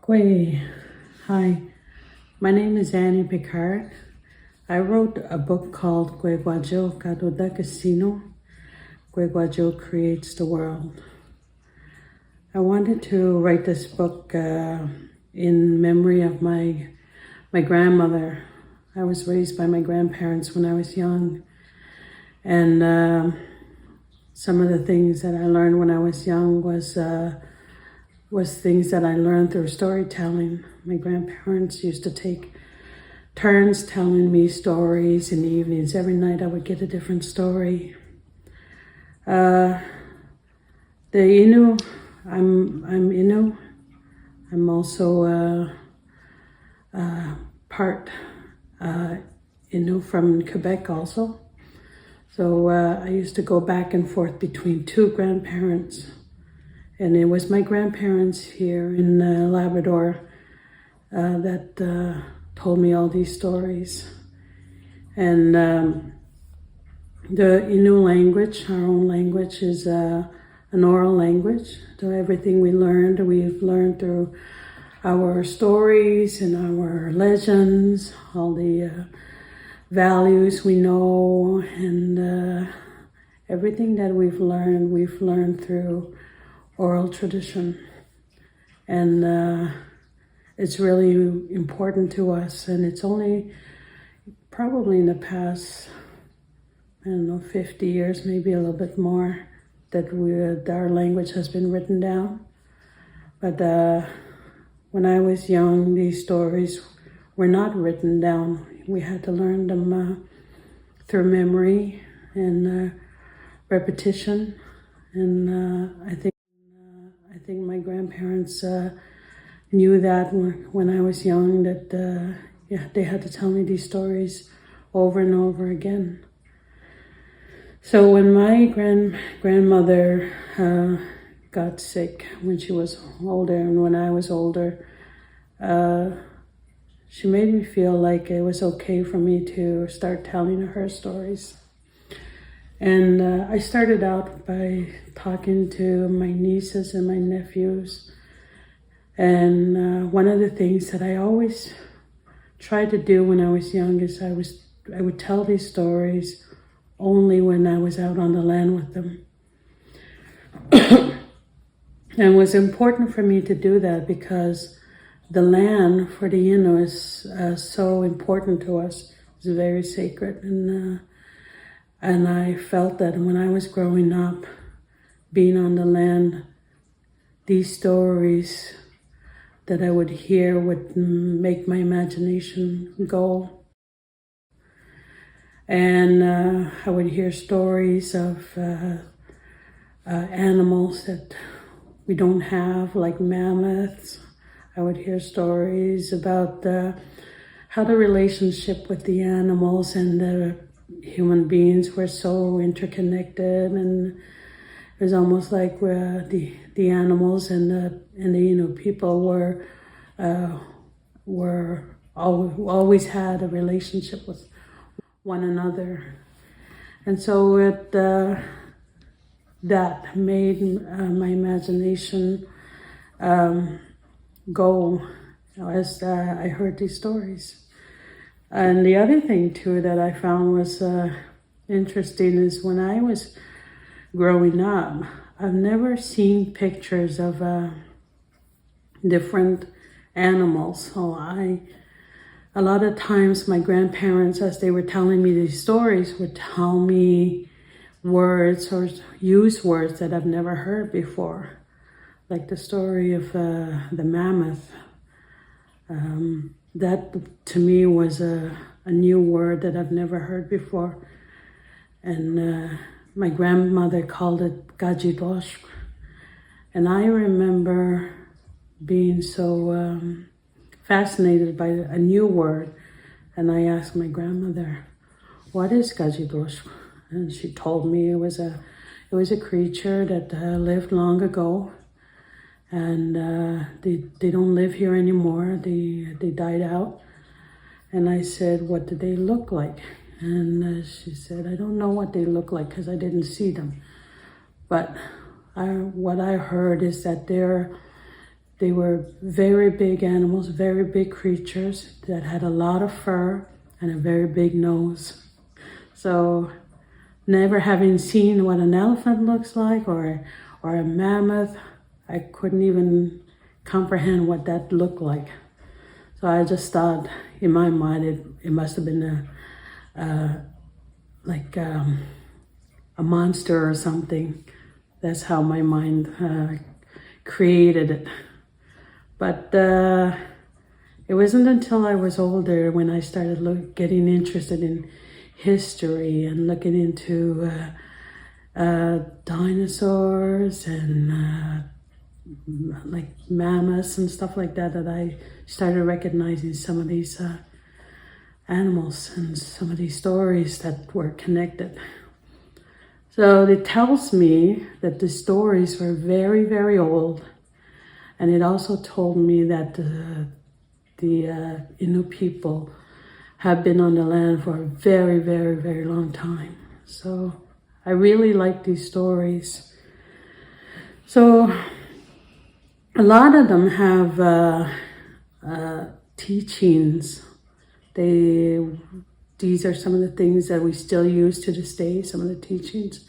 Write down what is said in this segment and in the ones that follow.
Hi, my name is Annie Picard. I wrote a book called Kuekuatsheu, Tutak Assinu. Kuekuatsheu creates the world. I wanted to write this book in memory of my grandmother. I was raised by my grandparents when I was young, and some of the things that I learned when I was young was things that I learned through storytelling. My grandparents used to take turns telling me stories in the evenings. Every night I would get a different story. The Innu, I'm Innu. I'm also part Innu from Quebec also. So I used to go back and forth between two grandparents. And it was my grandparents here in Labrador that told me all these stories. And the Innu language, our own language, is an oral language. So everything we've learned through our stories and our legends, all the values we know, and everything that we've learned through oral tradition. And it's really important to us, and it's only probably in the past, 50 years, maybe a little bit more, that our language has been written down. But when I was young, these stories were not written down. We had to learn them through memory and repetition. And I think my grandparents knew that when I was young, that they had to tell me these stories over and over again. So when my grandmother got sick when she was older, and when I was older, she made me feel like it was okay for me to start telling her stories. And I started out by talking to my nieces and my nephews. And one of the things that I always tried to do when I was young is I would tell these stories only when I was out on the land with them. And it was important for me to do that because the land for the Innu is so important to us. It's very sacred. And I felt that when I was growing up, being on the land, these stories that I would hear would make my imagination go. And I would hear stories of animals that we don't have, like mammoths. I would hear stories about how the relationship with the animals and the human beings were so interconnected, and it was almost like the animals and the Innu people were always had a relationship with one another. And so that made my imagination go as I heard these stories. And the other thing too that I found was interesting is when I was growing up, I've never seen pictures of different animals. So a lot of times my grandparents, as they were telling me these stories, would tell me words or use words that I've never heard before. Like the story of the mammoth. That to me was a new word that I've never heard before. And my grandmother called it gajidosh. And I remember being so fascinated by a new word. And I asked my grandmother, "What is gajidosh?" And she told me it was a creature that lived long ago. And they don't live here anymore. They died out. And I said, "What did they look like?" And she said, "I don't know what they look like because I didn't see them. But what I heard is that They were very big animals, very big creatures that had a lot of fur and a very big nose. So never having seen what an elephant looks like or a mammoth, I couldn't even comprehend what that looked like. So I just thought in my mind it must have been a monster or something. That's how my mind created it. But it wasn't until I was older when I started getting interested in history and looking into dinosaurs and like mammoths and stuff like that, that I started recognizing some of these animals and some of these stories that were connected. So it tells me that the stories were very, very old. And it also told me that the Innu people have been on the land for a very, very, very long time. So I really like these stories. So a lot of them have teachings. These are some of the things that we still use to this day, some of the teachings.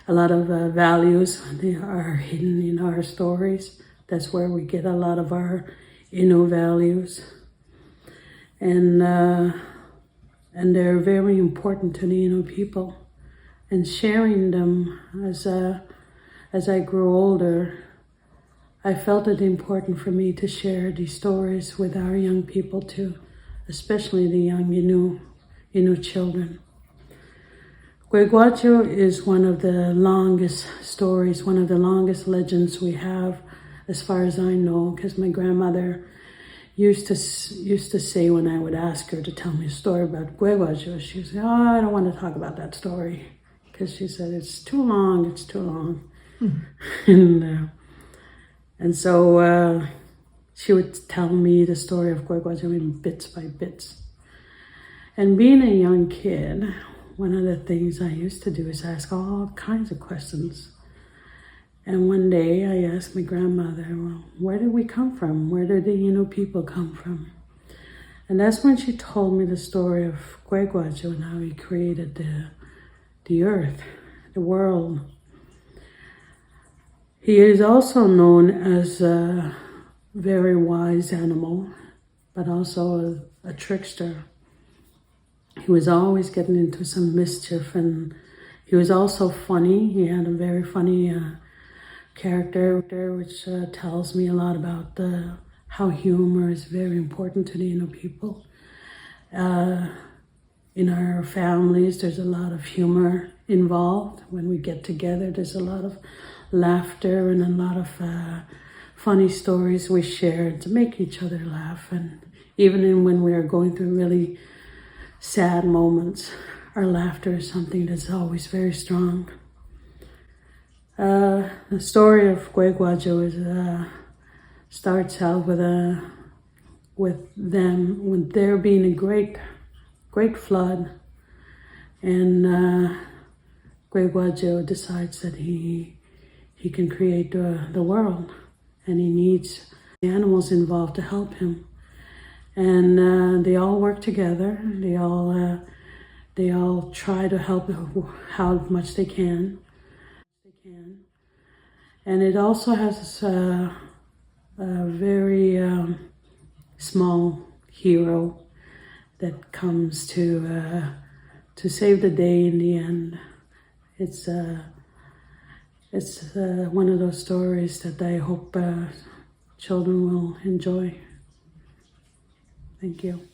A lot of values, they are hidden in our stories. That's where we get a lot of our Innu values. And they're very important to the Innu people. And sharing them as I grew older, I felt it important for me to share these stories with our young people too, especially the young Innu children. Kuekuatsheu is one of the longest stories, one of the longest legends we have, as far as I know, because my grandmother used to say when I would ask her to tell me a story about Kuekuatsheu, she would say, "Oh, I don't want to talk about that story," because she said it's too long. And so she would tell me the story of Kuekuatsheu in bits by bits. And being a young kid, one of the things I used to do is ask all kinds of questions. And one day I asked my grandmother, well, where did we come from? Where did the Innu people come from? And that's when she told me the story of Kuekuatsheu and how he created the earth, the world. He is also known as a very wise animal, but also a trickster. He was always getting into some mischief, and he was also funny. He had a very funny character, which tells me a lot about how humor is very important to the Innu people. In our families, there's a lot of humor involved. When we get together, there's a lot of laughter and a lot of funny stories we share to make each other laugh. And even when we are going through really sad moments, our laughter is something that's always very strong. The story of Kuekuatsheu starts out with there being a great flood, and Kuekuatsheu decides that he can create the world, and he needs the animals involved to help him. And they all work together. They all try to help how much they can. And it also has a very small hero that comes to save the day in the end. It's one of those stories that I hope children will enjoy. Thank you.